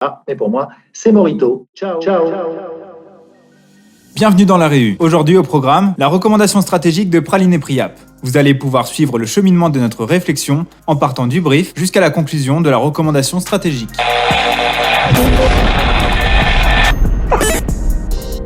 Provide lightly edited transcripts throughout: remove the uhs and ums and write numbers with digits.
Ah, mais pour moi, c'est Morito. Ciao. Ciao. Bienvenue dans la Réu. Aujourd'hui au programme, la recommandation stratégique de Praline et Priap. Vous allez pouvoir suivre le cheminement de notre réflexion en partant du brief jusqu'à la conclusion de la recommandation stratégique.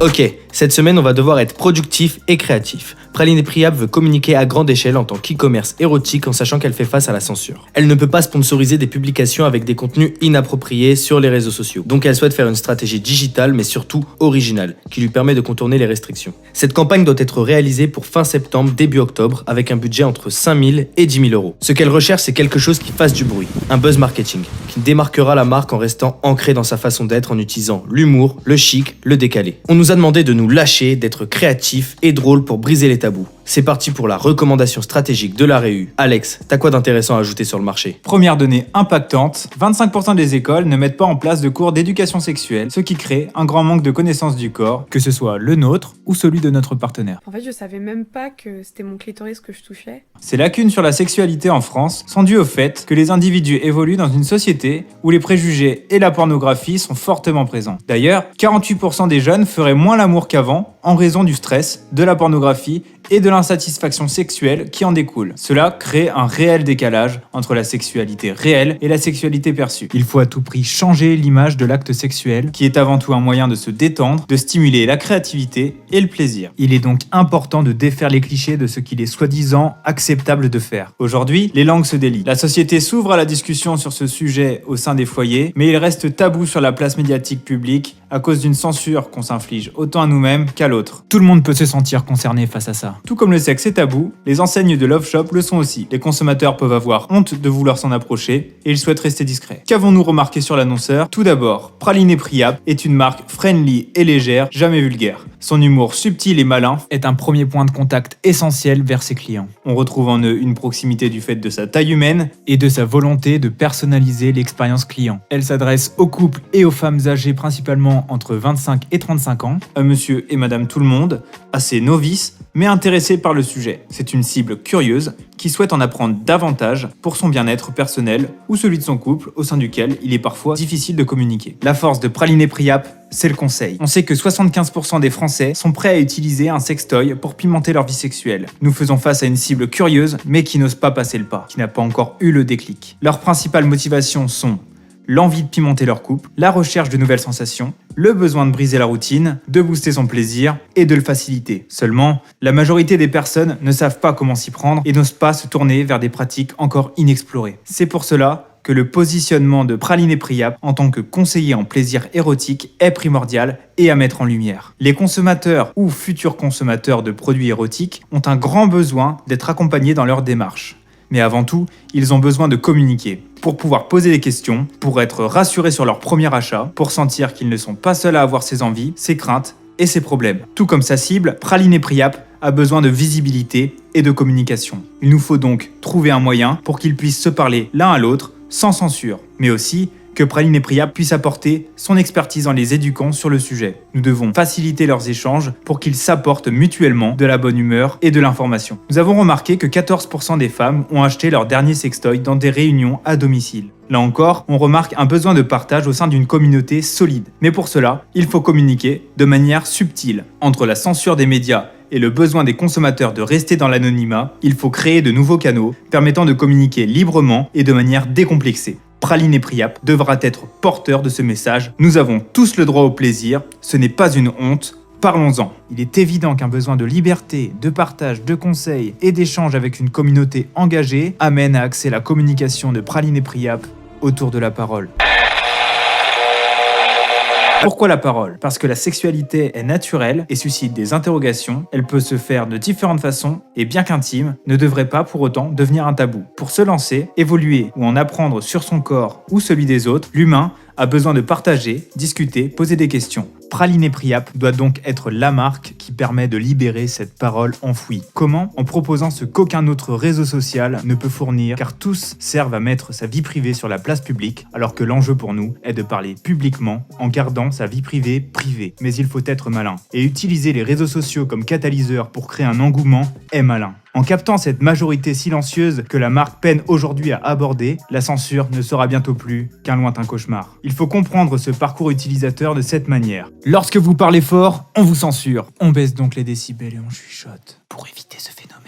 Ok, cette semaine on va devoir être productif et créatif. Praline et Priap veut communiquer à grande échelle en tant qu'e-commerce érotique en sachant qu'elle fait face à la censure. Elle ne peut pas sponsoriser des publications avec des contenus inappropriés sur les réseaux sociaux. Donc elle souhaite faire une stratégie digitale mais surtout originale, qui lui permet de contourner les restrictions. Cette campagne doit être réalisée pour fin septembre, début octobre, avec un budget entre 5 000 et 10 000 euros. Ce qu'elle recherche, c'est quelque chose qui fasse du bruit, un buzz marketing, qui démarquera la marque en restant ancrée dans sa façon d'être en utilisant l'humour, le chic, le décalé. On nous a demandé de nous lâcher, d'être créatifs et drôles pour briser les tabous. C'est parti pour la recommandation stratégique de la Réu. Alex, t'as quoi d'intéressant à ajouter sur le marché ? Première donnée impactante, 25% des écoles ne mettent pas en place de cours d'éducation sexuelle, ce qui crée un grand manque de connaissance du corps, que ce soit le nôtre ou celui de notre partenaire. En fait, je savais même pas que c'était mon clitoris que je touchais. Ces lacunes sur la sexualité en France sont dues au fait que les individus évoluent dans une société où les préjugés et la pornographie sont fortement présents. D'ailleurs, 48% des jeunes feraient moins l'amour qu'avant en raison du stress, de la pornographie et de l'insatisfaction sexuelle qui en découle. Cela crée un réel décalage entre la sexualité réelle et la sexualité perçue. Il faut à tout prix changer l'image de l'acte sexuel, qui est avant tout un moyen de se détendre, de stimuler la créativité et le plaisir. Il est donc important de défaire les clichés de ce qu'il est soi-disant acceptable de faire. Aujourd'hui, les langues se délient. La société s'ouvre à la discussion sur ce sujet au sein des foyers, mais il reste tabou sur la place médiatique publique à cause d'une censure qu'on s'inflige autant à nous-mêmes qu'à l'autre. Tout le monde peut se sentir concerné face à ça. Tout comme le sexe est tabou, les enseignes de Love Shop le sont aussi. Les consommateurs peuvent avoir honte de vouloir s'en approcher et ils souhaitent rester discrets. Qu'avons-nous remarqué sur l'annonceur ? Tout d'abord, Praline et Priap est une marque friendly et légère, jamais vulgaire. Son humour subtil et malin est un premier point de contact essentiel vers ses clients. On retrouve en eux une proximité du fait de sa taille humaine et de sa volonté de personnaliser l'expérience client. Elle s'adresse aux couples et aux femmes âgées principalement entre 25 et 35 ans, à monsieur et madame tout le monde, assez novices mais intéressés par le sujet. C'est une cible curieuse qui souhaite en apprendre davantage pour son bien-être personnel ou celui de son couple au sein duquel il est parfois difficile de communiquer. La force de Praline et Priap, c'est le conseil. On sait que 75% des Français sont prêts à utiliser un sextoy pour pimenter leur vie sexuelle. Nous faisons face à une cible curieuse mais qui n'ose pas passer le pas, qui n'a pas encore eu le déclic. Leurs principales motivations sont l'envie de pimenter leur couple, la recherche de nouvelles sensations, le besoin de briser la routine, de booster son plaisir et de le faciliter. Seulement, la majorité des personnes ne savent pas comment s'y prendre et n'osent pas se tourner vers des pratiques encore inexplorées. C'est pour cela que le positionnement de Praline et Priap en tant que conseiller en plaisir érotique est primordial et à mettre en lumière. Les consommateurs ou futurs consommateurs de produits érotiques ont un grand besoin d'être accompagnés dans leur démarche. Mais avant tout, ils ont besoin de communiquer, pour pouvoir poser des questions, pour être rassurés sur leur premier achat, pour sentir qu'ils ne sont pas seuls à avoir ses envies, ses craintes et ses problèmes. Tout comme sa cible, Praline et Priap a besoin de visibilité et de communication. Il nous faut donc trouver un moyen pour qu'ils puissent se parler l'un à l'autre sans censure, mais aussi que Praline et Priap puissent apporter son expertise en les éduquant sur le sujet. Nous devons faciliter leurs échanges pour qu'ils s'apportent mutuellement de la bonne humeur et de l'information. Nous avons remarqué que 14% des femmes ont acheté leur dernier sextoy dans des réunions à domicile. Là encore, on remarque un besoin de partage au sein d'une communauté solide. Mais pour cela, il faut communiquer de manière subtile. Entre la censure des médias et le besoin des consommateurs de rester dans l'anonymat, il faut créer de nouveaux canaux permettant de communiquer librement et de manière décomplexée. Praline et Priap devra être porteur de ce message. Nous avons tous le droit au plaisir, ce n'est pas une honte, parlons-en. Il est évident qu'un besoin de liberté, de partage, de conseils et d'échange avec une communauté engagée amène à axer la communication de Praline et Priap autour de la parole. Pourquoi la parole ? Parce que la sexualité est naturelle et suscite des interrogations, elle peut se faire de différentes façons et bien qu'intime, ne devrait pas pour autant devenir un tabou. Pour se lancer, évoluer ou en apprendre sur son corps ou celui des autres, l'humain a besoin de partager, discuter, poser des questions. Praline et Priap doit donc être la marque qui permet de libérer cette parole enfouie. Comment ? En proposant ce qu'aucun autre réseau social ne peut fournir, car tous servent à mettre sa vie privée sur la place publique, alors que l'enjeu pour nous est de parler publiquement en gardant sa vie privée privée. Mais il faut être malin. Et utiliser les réseaux sociaux comme catalyseur pour créer un engouement est malin. En captant cette majorité silencieuse que la marque peine aujourd'hui à aborder, la censure ne sera bientôt plus qu'un lointain cauchemar. Il faut comprendre ce parcours utilisateur de cette manière. Lorsque vous parlez fort, on vous censure. On baisse donc les décibels et on chuchote pour éviter ce phénomène.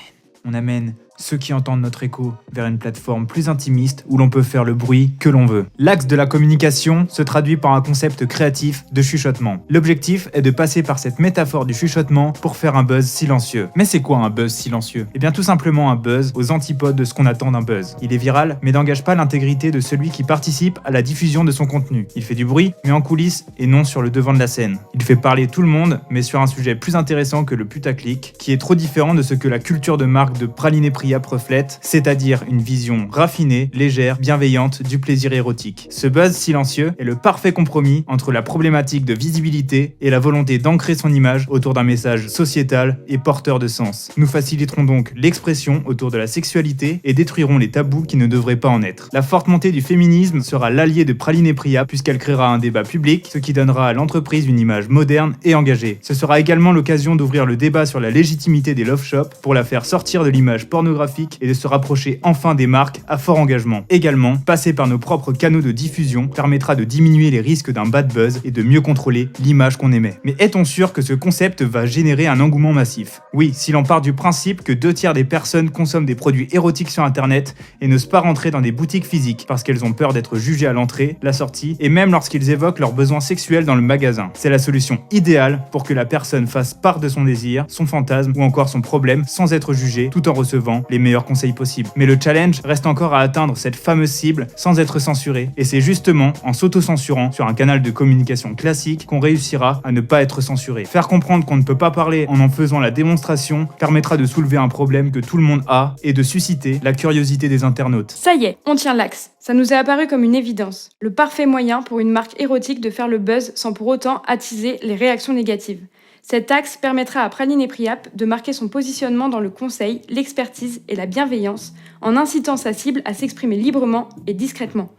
On amène ceux qui entendent notre écho vers une plateforme plus intimiste où l'on peut faire le bruit que l'on veut. L'axe de la communication se traduit par un concept créatif de chuchotement. L'objectif est de passer par cette métaphore du chuchotement pour faire un buzz silencieux. Mais c'est quoi un buzz silencieux ? Eh bien tout simplement un buzz aux antipodes de ce qu'on attend d'un buzz. Il est viral, mais n'engage pas l'intégrité de celui qui participe à la diffusion de son contenu. Il fait du bruit, mais en coulisses et non sur le devant de la scène. Il fait parler tout le monde, mais sur un sujet plus intéressant que le putaclic, qui est trop différent de ce que la culture de marque de Praline & Priap reflète, c'est-à-dire une vision raffinée, légère, bienveillante du plaisir érotique. Ce buzz silencieux est le parfait compromis entre la problématique de visibilité et la volonté d'ancrer son image autour d'un message sociétal et porteur de sens. Nous faciliterons donc l'expression autour de la sexualité et détruirons les tabous qui ne devraient pas en être. La forte montée du féminisme sera l'allié de Praline & Priap puisqu'elle créera un débat public, ce qui donnera à l'entreprise une image moderne et engagée. Ce sera également l'occasion d'ouvrir le débat sur la légitimité des love shops pour la faire sortir de l'image pornographique et de se rapprocher enfin des marques à fort engagement. Également, passer par nos propres canaux de diffusion permettra de diminuer les risques d'un bad buzz et de mieux contrôler l'image qu'on émet. Mais est-on sûr que ce concept va générer un engouement massif ? Oui, si l'on part du principe que 2/3 des personnes consomment des produits érotiques sur internet et n'osent pas rentrer dans des boutiques physiques parce qu'elles ont peur d'être jugées à l'entrée, la sortie et même lorsqu'ils évoquent leurs besoins sexuels dans le magasin. C'est la solution idéale pour que la personne fasse part de son désir, son fantasme ou encore son problème sans être jugée tout en recevant les meilleurs conseils possibles. Mais le challenge reste encore à atteindre cette fameuse cible sans être censuré et c'est justement en s'auto-censurant sur un canal de communication classique qu'on réussira à ne pas être censuré. Faire comprendre qu'on ne peut pas parler en faisant la démonstration permettra de soulever un problème que tout le monde a et de susciter la curiosité des internautes. Ça y est, on tient l'axe. Ça nous est apparu comme une évidence. Le parfait moyen pour une marque érotique de faire le buzz sans pour autant attiser les réactions négatives. Cet axe permettra à Praline & Priap de marquer son positionnement dans le conseil, l'expertise et la bienveillance en incitant sa cible à s'exprimer librement et discrètement.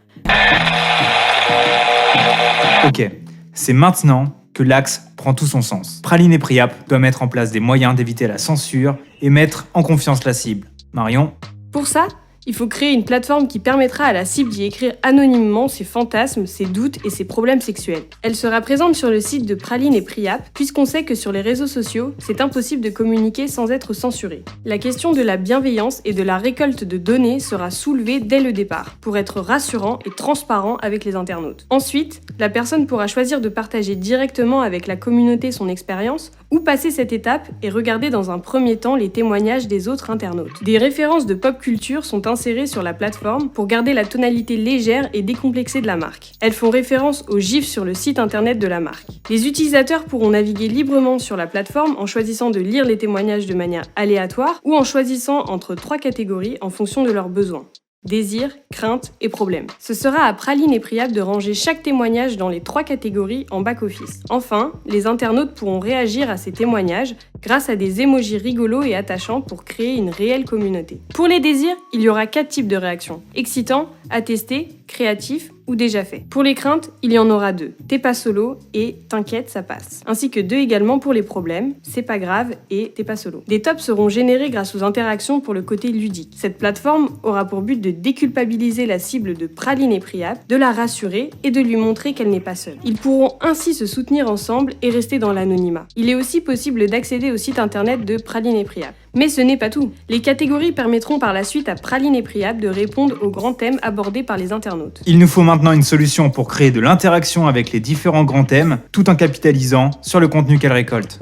Ok, c'est maintenant que l'axe prend tout son sens. Praline & Priap doit mettre en place des moyens d'éviter la censure et mettre en confiance la cible. Marion ? Pour ça, il faut créer une plateforme qui permettra à la cible d'y écrire anonymement ses fantasmes, ses doutes et ses problèmes sexuels. Elle sera présente sur le site de Praline & Priap, puisqu'on sait que sur les réseaux sociaux, c'est impossible de communiquer sans être censuré. La question de la bienveillance et de la récolte de données sera soulevée dès le départ, pour être rassurant et transparent avec les internautes. Ensuite, la personne pourra choisir de partager directement avec la communauté son expérience, ou passer cette étape et regarder dans un premier temps les témoignages des autres internautes. Des références de pop culture sont insérées sur la plateforme pour garder la tonalité légère et décomplexée de la marque. Elles font référence aux gifs sur le site internet de la marque. Les utilisateurs pourront naviguer librement sur la plateforme en choisissant de lire les témoignages de manière aléatoire ou en choisissant entre 3 catégories en fonction de leurs besoins. Désir, crainte et problème. Ce sera à Praline & Priap de ranger chaque témoignage dans les 3 catégories en back-office. Enfin, les internautes pourront réagir à ces témoignages grâce à des emojis rigolos et attachants pour créer une réelle communauté. Pour les désirs, il y aura 4 types de réactions. Excitant, attesté, créatif ou déjà fait. Pour les craintes, il y en aura 2. T'es pas solo et t'inquiète, ça passe. Ainsi que 2 également pour les problèmes, c'est pas grave et t'es pas solo. Des tops seront générés grâce aux interactions pour le côté ludique. Cette plateforme aura pour but de déculpabiliser la cible de Praline & Priap, de la rassurer et de lui montrer qu'elle n'est pas seule. Ils pourront ainsi se soutenir ensemble et rester dans l'anonymat. Il est aussi possible d'accéder au site internet de Praline & Priap. Mais ce n'est pas tout. Les catégories permettront par la suite à Praline & Priap de répondre aux grands thèmes abordés par les internautes. Il nous faut maintenant une solution pour créer de l'interaction avec les différents grands thèmes, tout en capitalisant sur le contenu qu'elle récolte.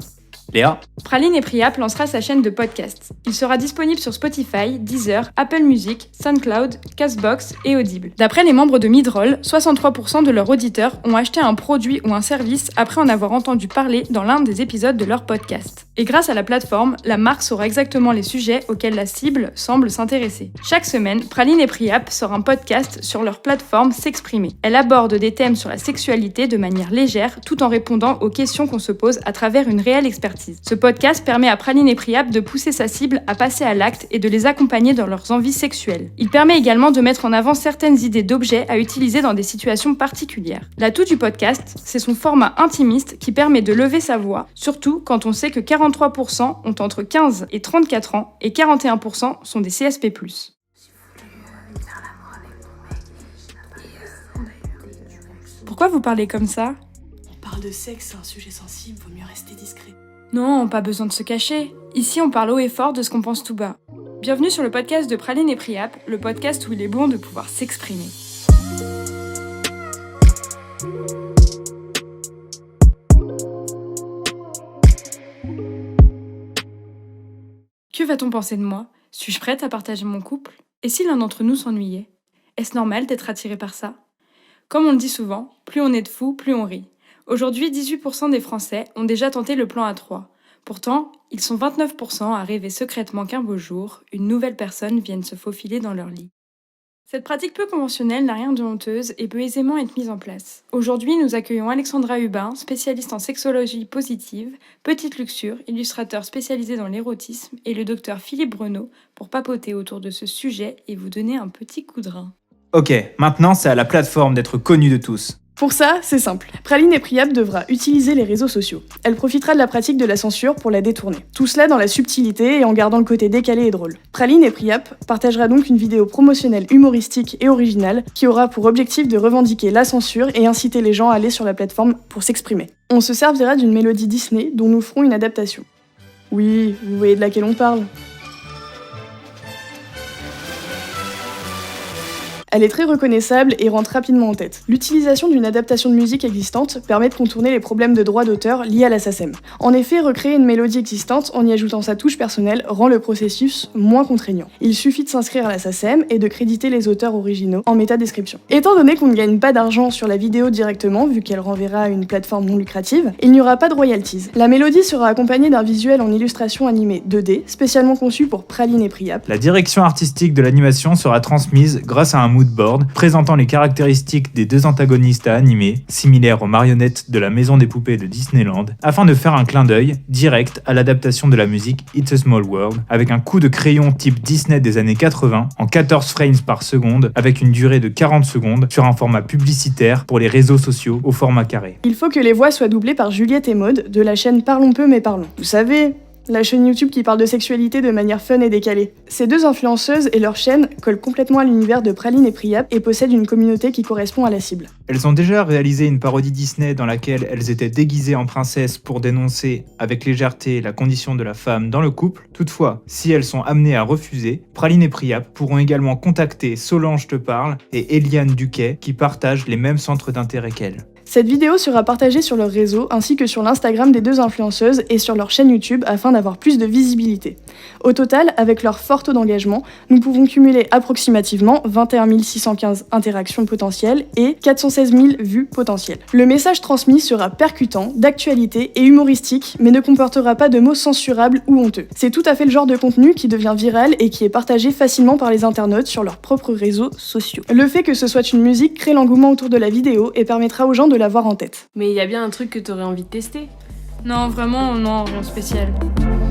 Léa ? Praline & Priap lancera sa chaîne de podcast. Il sera disponible sur Spotify, Deezer, Apple Music, SoundCloud, Castbox et Audible. D'après les membres de Midroll, 63% de leurs auditeurs ont acheté un produit ou un service après en avoir entendu parler dans l'un des épisodes de leur podcast. Et grâce à la plateforme, la marque saura exactement les sujets auxquels la cible semble s'intéresser. Chaque semaine, Praline & Priap sort un podcast sur leur plateforme S'exprimer. Elle aborde des thèmes sur la sexualité de manière légère, tout en répondant aux questions qu'on se pose à travers une réelle expertise. Ce podcast permet à Praline & Priap de pousser sa cible à passer à l'acte et de les accompagner dans leurs envies sexuelles. Il permet également de mettre en avant certaines idées d'objets à utiliser dans des situations particulières. L'atout du podcast, c'est son format intimiste qui permet de lever sa voix, surtout quand on sait que 40% 43% ont entre 15 et 34 ans et 41% sont des CSP+. Pourquoi vous parlez comme ça ? On parle de sexe, c'est un sujet sensible, vaut mieux rester discret. Non, pas besoin de se cacher. Ici, on parle haut et fort de ce qu'on pense tout bas. Bienvenue sur le podcast de Praline et Priap, le podcast où il est bon de pouvoir s'exprimer. Que va-t-on penser de moi ? Suis-je prête à partager mon couple ? Et si l'un d'entre nous s'ennuyait ? Est-ce normal d'être attiré par ça ? Comme on le dit souvent, plus on est de fous, plus on rit. Aujourd'hui, 18% des Français ont déjà tenté le plan A3. Pourtant, ils sont 29% à rêver secrètement qu'un beau jour, une nouvelle personne vienne se faufiler dans leur lit. Cette pratique peu conventionnelle n'a rien de honteuse et peut aisément être mise en place. Aujourd'hui, nous accueillons Alexandra Hubin, spécialiste en sexologie positive, petite luxure, illustrateur spécialisé dans l'érotisme, et le docteur Philippe Breneau pour papoter autour de ce sujet et vous donner un petit coup de rein. Ok, maintenant c'est à la plateforme d'être connue de tous. Pour ça, c'est simple. Praline et Priap devra utiliser les réseaux sociaux. Elle profitera de la pratique de la censure pour la détourner. Tout cela dans la subtilité et en gardant le côté décalé et drôle. Praline et Priap partagera donc une vidéo promotionnelle humoristique et originale qui aura pour objectif de revendiquer la censure et inciter les gens à aller sur la plateforme pour s'exprimer. On se servira d'une mélodie Disney dont nous ferons une adaptation. Oui, vous voyez de laquelle on parle. Elle est très reconnaissable et rentre rapidement en tête. L'utilisation d'une adaptation de musique existante permet de contourner les problèmes de droit d'auteur liés à la SACEM. En effet, recréer une mélodie existante en y ajoutant sa touche personnelle rend le processus moins contraignant. Il suffit de s'inscrire à la SACEM et de créditer les auteurs originaux en métadescription. Étant donné qu'on ne gagne pas d'argent sur la vidéo directement, vu qu'elle renverra à une plateforme non lucrative, il n'y aura pas de royalties. La mélodie sera accompagnée d'un visuel en illustration animée 2D, spécialement conçu pour Praline et Priap. La direction artistique de l'animation sera transmise grâce à un mood board présentant les caractéristiques des deux antagonistes à animer, similaires aux marionnettes de la maison des poupées de Disneyland, afin de faire un clin d'œil direct à l'adaptation de la musique It's a Small World, avec un coup de crayon type Disney des années 80 en 14 frames par seconde, avec une durée de 40 secondes sur un format publicitaire pour les réseaux sociaux au format carré. Il faut que les voix soient doublées par Juliette et Maud de la chaîne Parlons peu mais parlons. Vous savez, la chaîne YouTube qui parle de sexualité de manière fun et décalée. Ces deux influenceuses et leur chaîne collent complètement à l'univers de Praline et Priap et possèdent une communauté qui correspond à la cible. Elles ont déjà réalisé une parodie Disney dans laquelle elles étaient déguisées en princesses pour dénoncer avec légèreté la condition de la femme dans le couple. Toutefois, si elles sont amenées à refuser, Praline et Priap pourront également contacter Solange Te Parle et Eliane Duquet qui partagent les mêmes centres d'intérêt qu'elles. Cette vidéo sera partagée sur leur réseau ainsi que sur l'Instagram des deux influenceuses et sur leur chaîne YouTube afin d'avoir plus de visibilité. Au total, avec leur fort taux d'engagement, nous pouvons cumuler approximativement 21 615 interactions potentielles et 416 000 vues potentielles. Le message transmis sera percutant, d'actualité et humoristique, mais ne comportera pas de mots censurables ou honteux. C'est tout à fait le genre de contenu qui devient viral et qui est partagé facilement par les internautes sur leurs propres réseaux sociaux. Le fait que ce soit une musique crée l'engouement autour de la vidéo et permettra aux gens de l'avoir en tête. Mais il y a bien un truc que t'aurais envie de tester. Non, vraiment, non, rien de spécial.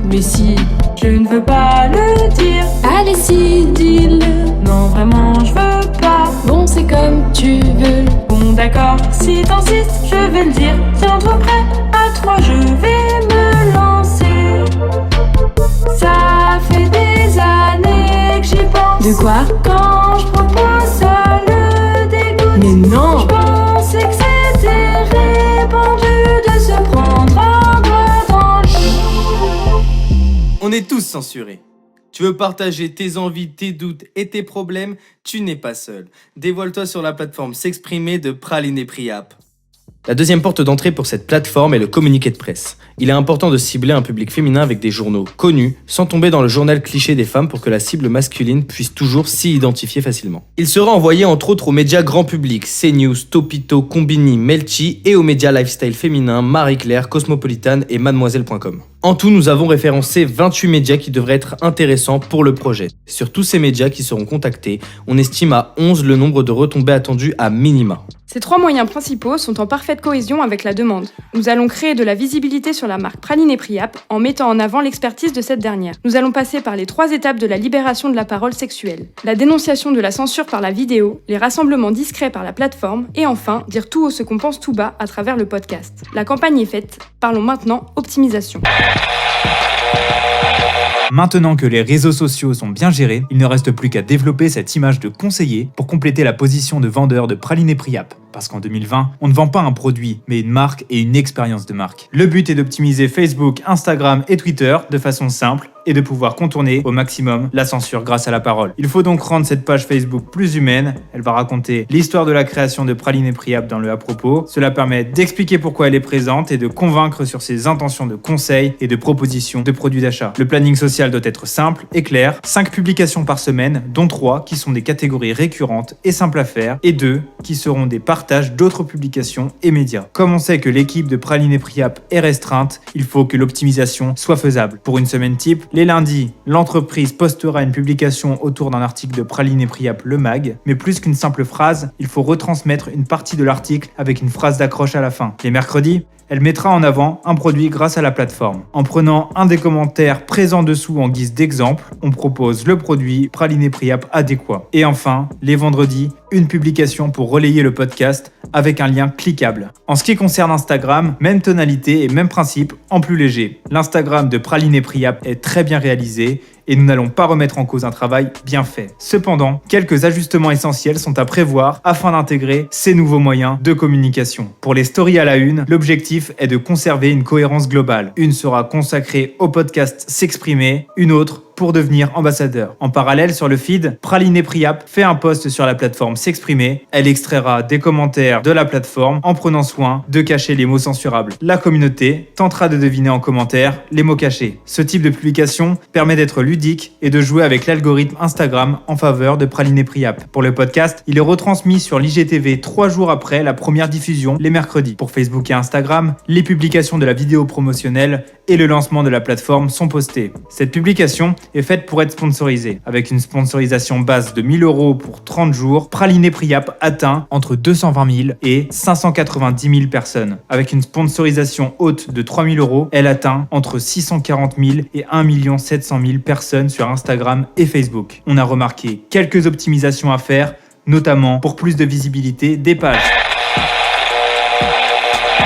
Mais si, Je ne veux pas le dire. allez si, dis-le. Non, vraiment, je veux pas. Bon, c'est comme tu veux. Bon, d'accord, si t'insistes, je vais le dire. Tiens-toi prêt, à 3, je vais me lancer. Ça fait des années que j'y pense. De quoi? Quand je propose, ça le dégoûte. Mais non. Je pensais que c'était répandu de se prendre un doigt dans le... On est tous censurés. Tu veux partager tes envies, tes doutes et tes problèmes, tu n'es pas seul. Dévoile-toi sur la plateforme S'exprimer de Praline et Priap. La deuxième porte d'entrée pour cette plateforme est le communiqué de presse. Il est important de cibler un public féminin avec des journaux connus, sans tomber dans le journal cliché des femmes pour que la cible masculine puisse toujours s'y identifier facilement. Il sera envoyé entre autres aux médias grand public, CNews, Topito, Combini, Melchi et aux médias lifestyle féminins Marie-Claire, Cosmopolitan et Mademoiselle.com. En tout, nous avons référencé 28 médias qui devraient être intéressants pour le projet. Sur tous ces médias qui seront contactés, on estime à 11 le nombre de retombées attendues à minima. Ces 3 moyens principaux sont en parfaite cohésion avec la demande. Nous allons créer de la visibilité sur la marque Praline et Priap en mettant en avant l'expertise de cette dernière. Nous allons passer par les 3 étapes de la libération de la parole sexuelle. La dénonciation de la censure par la vidéo, les rassemblements discrets par la plateforme et enfin, dire tout haut ce qu'on pense tout bas à travers le podcast. La campagne est faite, parlons maintenant optimisation. Maintenant que les réseaux sociaux sont bien gérés, il ne reste plus qu'à développer cette image de conseiller pour compléter la position de vendeur de Praline et Priap. Parce qu'en 2020, on ne vend pas un produit, mais une marque et une expérience de marque. Le but est d'optimiser Facebook, Instagram et Twitter de façon simple et de pouvoir contourner au maximum la censure grâce à la parole. Il faut donc rendre cette page Facebook plus humaine. Elle va raconter l'histoire de la création de Praline et Priap dans le à propos. Cela permet d'expliquer pourquoi elle est présente et de convaincre sur ses intentions de conseils et de propositions de produits d'achat. Le planning social doit être simple et clair. 5 publications par semaine, dont 3 qui sont des catégories récurrentes et simples à faire, et 2 qui seront des partages d'autres publications et médias. Comme on sait que l'équipe de Praline et Priap est restreinte, il faut que l'optimisation soit faisable. Pour une semaine type, les lundis, l'entreprise postera une publication autour d'un article de Praline et Priap le mag, mais plus qu'une simple phrase, il faut retransmettre une partie de l'article avec une phrase d'accroche à la fin. Les mercredis, elle mettra en avant un produit grâce à la plateforme. En prenant un des commentaires présents dessous en guise d'exemple, on propose le produit Praline et Priap adéquat. Et enfin, les vendredis, une publication pour relayer le podcast avec un lien cliquable. En ce qui concerne Instagram, même tonalité et même principe, en plus léger. L'Instagram de Praline et Priap est très bien réalisé et nous n'allons pas remettre en cause un travail bien fait. Cependant, quelques ajustements essentiels sont à prévoir afin d'intégrer ces nouveaux moyens de communication. Pour les stories à la une, l'objectif est de conserver une cohérence globale. Une sera consacrée au podcast S'exprimer, une autre pour devenir ambassadeur. En parallèle, sur le feed, Praline et Priap fait un post sur la plateforme S'exprimer. Elle extraira des commentaires de la plateforme en prenant soin de cacher les mots censurables. La communauté tentera de deviner en commentaire les mots cachés. Ce type de publication permet d'être ludique et de jouer avec l'algorithme Instagram en faveur de Praline et Priap. Pour le podcast, il est retransmis sur l'IGTV 3 jours après la première diffusion, les mercredis. Pour Facebook et Instagram, les publications de la vidéo promotionnelle et le lancement de la plateforme sont postés. Cette publication est faite pour être sponsorisée. Avec une sponsorisation base de 1 000 € pour 30 jours, Praline et Priap atteint entre 220 000 et 590 000 personnes. Avec une sponsorisation haute de 3 000 €, elle atteint entre 640 000 et 1 700 000 personnes sur Instagram et Facebook. On a remarqué quelques optimisations à faire, notamment pour plus de visibilité des pages.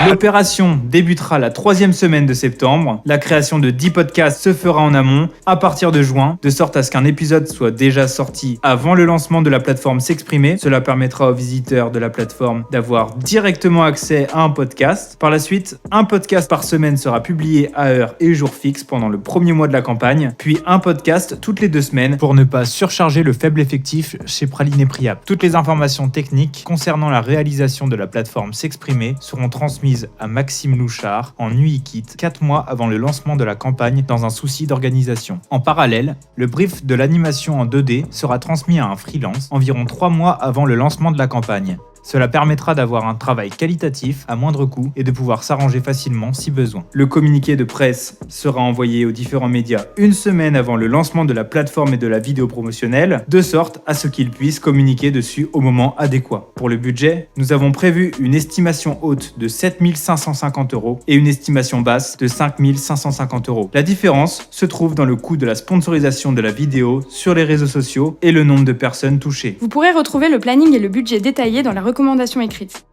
L'opération débutera la 3e semaine de septembre. La création de 10 podcasts se fera en amont à partir de juin, de sorte à ce qu'un épisode soit déjà sorti avant le lancement de la plateforme S'exprimer. Cela permettra aux visiteurs de la plateforme d'avoir directement accès à un podcast. Par la suite, un podcast par semaine sera publié à heure et jour fixe pendant le premier mois de la campagne, puis un podcast toutes les 2 semaines pour ne pas surcharger le faible effectif chez Praline et Priap. Toutes les informations techniques concernant la réalisation de la plateforme S'exprimer seront transmises à Maxime Louchard en UIKit 4 mois avant le lancement de la campagne dans un souci d'organisation. En parallèle, le brief de l'animation en 2D sera transmis à un freelance environ 3 mois avant le lancement de la campagne. Cela permettra d'avoir un travail qualitatif à moindre coût et de pouvoir s'arranger facilement si besoin. Le communiqué de presse sera envoyé aux différents médias 1 semaine avant le lancement de la plateforme et de la vidéo promotionnelle, de sorte à ce qu'ils puissent communiquer dessus au moment adéquat. Pour le budget, nous avons prévu une estimation haute de 7 550 € et une estimation basse de 5 550 €. La différence se trouve dans le coût de la sponsorisation de la vidéo sur les réseaux sociaux et le nombre de personnes touchées. Vous pourrez retrouver le planning et le budget détaillé dans la recommandation écrite.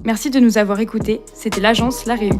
Merci de nous avoir écoutés, c'était l'agence La Réu.